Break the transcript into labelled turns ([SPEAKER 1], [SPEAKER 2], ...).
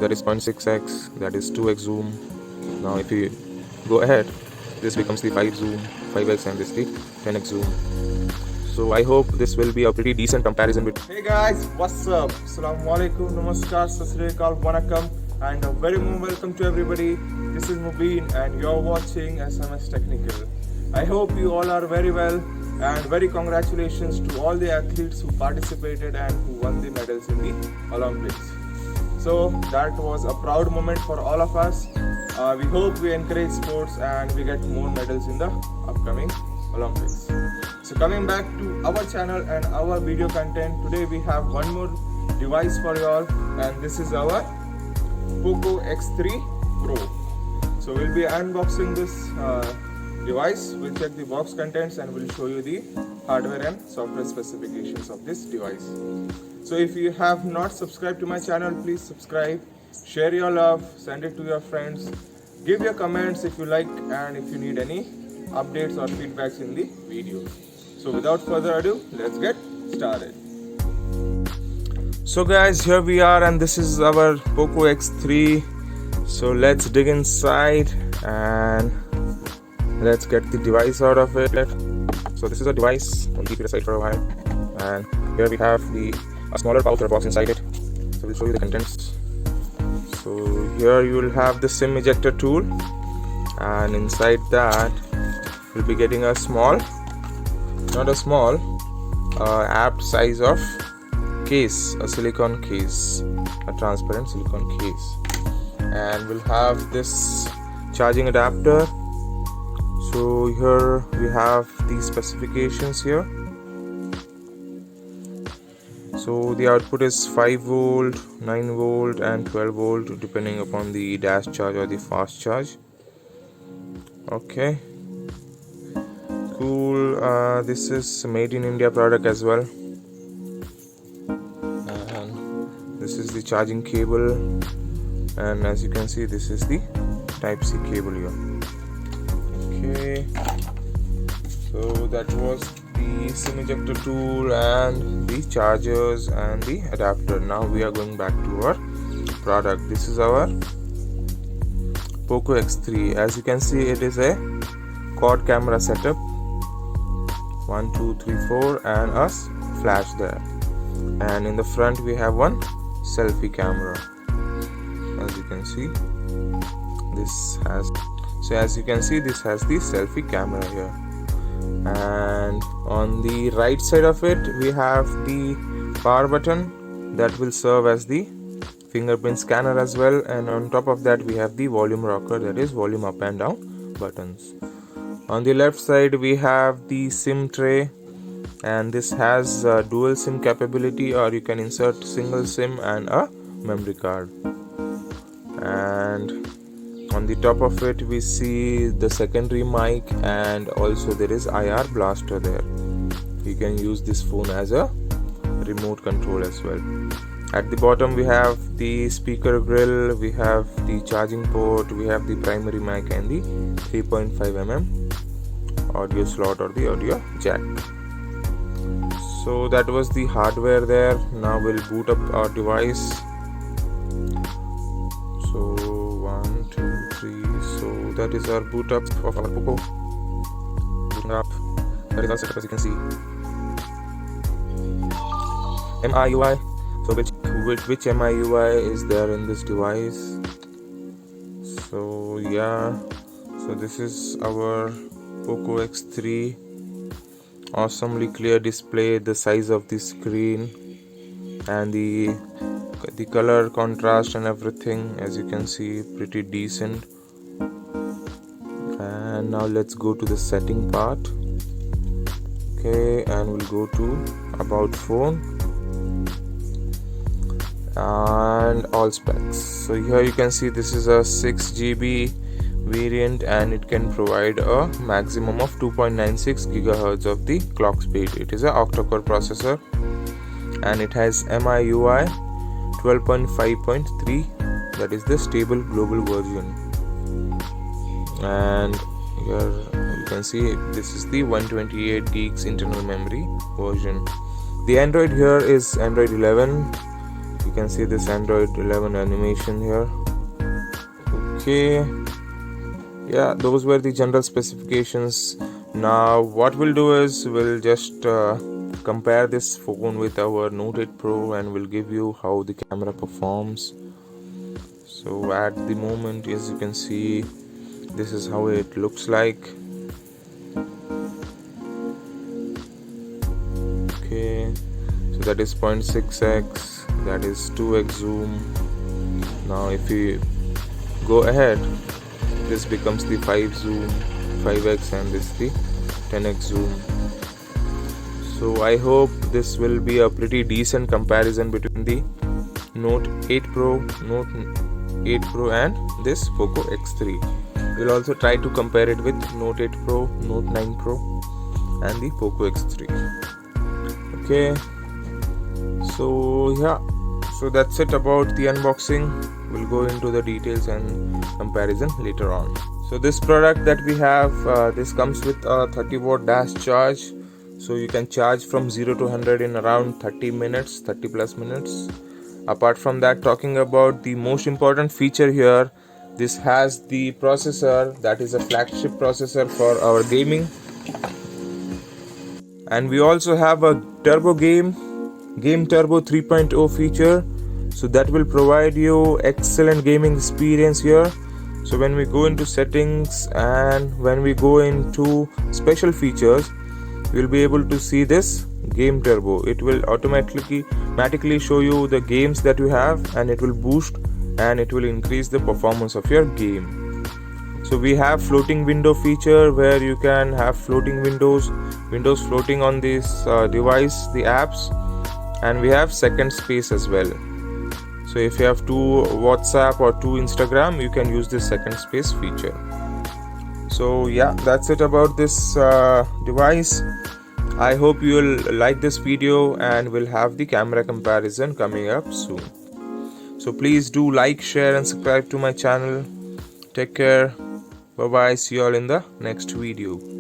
[SPEAKER 1] that is 0.6x, that is 2x zoom. Now if you go ahead, this becomes the 5x, and this the 10x zoom. So I hope this will be a pretty decent comparison between.
[SPEAKER 2] Hey guys, what's up? Assalamu alaikum, namaskar, sat sri akal, vanakkam, and a very warm welcome to everybody. This is Mubin and you're watching SMS Technical. I hope you all are very well, and very congratulations to all the athletes who participated and who won the medals in the Olympics. So that was a proud moment for all of us. We hope we encourage sports and we get more medals in the upcoming Olympics. So coming back to our channel and our video content, today we have one more device for you all, and this is our Poco X3 Pro. So we'll be unboxing this device. We'll check the box contents and we'll show you the hardware and software specifications of this device. So if you have not subscribed to my channel, please subscribe, share your love, send it to your friends, give your comments if you like, and if you need any updates or feedbacks in the video. So without further ado, let's get started. So guys, here we are, and this is our Poco X3. So let's dig inside and let's get the device out of it. So this is a device. I'll keep it aside for a while, and here we have a smaller pouch or box inside it. So we'll show you the contents. So here you will have the SIM ejector tool, and inside that we'll be getting a small, not a small, apt size of case, a silicone case, a transparent silicone case, and we'll have this charging adapter. So here we have the specifications here. So the output is 5 volt, 9 volt and 12 volt depending upon the dash charge or the fast charge. Okay, cool. This is made in India product as well, and this is the charging cable, and as you can see, this is the Type-C cable here. Okay, so that was the SIM ejector tool and the chargers and the adapter. Now we are going back to our product. This is our Poco X3. As you can see, it is a quad camera setup, 1 2 3 4, and a flash there, and in the front we have one selfie camera. As you can see, this has the selfie camera here, and on the right side of it we have the power button that will serve as the fingerprint scanner as well, and on top of that we have the volume rocker, that is volume up and down buttons. On the left side we have the SIM tray, and this has dual SIM capability, or you can insert single SIM and a memory card. And on the top of it we see the secondary mic, and also there is IR blaster there. You can use this phone as a remote control as well. At the bottom we have the speaker grill, we have the charging port, we have the primary mic and the 3.5mm audio slot or the audio jack. So that was the hardware there. Now we'll boot up our device. So 1 2 3, so that is our boot up of our Poco. Booting up, that is our setup. As you can see, MIUI. So which MIUI is there in this device? So yeah, so this is our Poco X3. Awesomely clear display, the size of the screen, and the color contrast and everything, as you can see, pretty decent. And now let's go to the setting part. Okay, and we'll go to about phone and all specs. So here you can see this is a 6 GB variant, and it can provide a maximum of 2.96 GHz of the clock speed. It is an octa-core processor, and it has MIUI 12.5.3, that is the stable global version. And here you can see this is the 128 gigs internal memory version. The Android here is Android 11. You can see this Android 11 animation here. Okay, yeah, those were the general specifications. Now what we'll do is we'll just compare this phone with our Note 8 Pro and we'll give you how the camera performs. So at the moment, as you can see, this is how it looks like. Okay, so that is 0.6x, that is 2x zoom. Now if we go ahead, this becomes the 5 zoom, 5x, and this the 10x zoom. So I hope this will be a pretty decent comparison between the Note 8 Pro, Note 8 Pro and this Poco X3. We'll also try to compare it with Note 8 Pro, Note 9 Pro and the Poco X3. Okay, so yeah, so that's it about the unboxing. We'll go into the details and comparison later on. So this product that we have, this comes with a 30-watt dash charge. So you can charge from 0 to 100 in around 30 minutes, 30 plus minutes. Apart from that, talking about the most important feature here, this has the processor that is a flagship processor for our gaming. And we also have a Turbo Game Turbo 3.0 feature. So that will provide you excellent gaming experience here. So when we go into settings and when we go into special features, you'll be able to see this Game Turbo. It will automatically show you the games that you have, and it will boost and it will increase the performance of your game. So we have floating window feature where you can have floating windows floating on this device, the apps, and we have second space as well. So if you have 2 WhatsApp or 2 Instagram, you can use this second space feature. So yeah, that's it about this device. I hope you will like this video and we'll have the camera comparison coming up soon. So please do like, share and subscribe to my channel. Take care. Bye bye. See you all in the next video.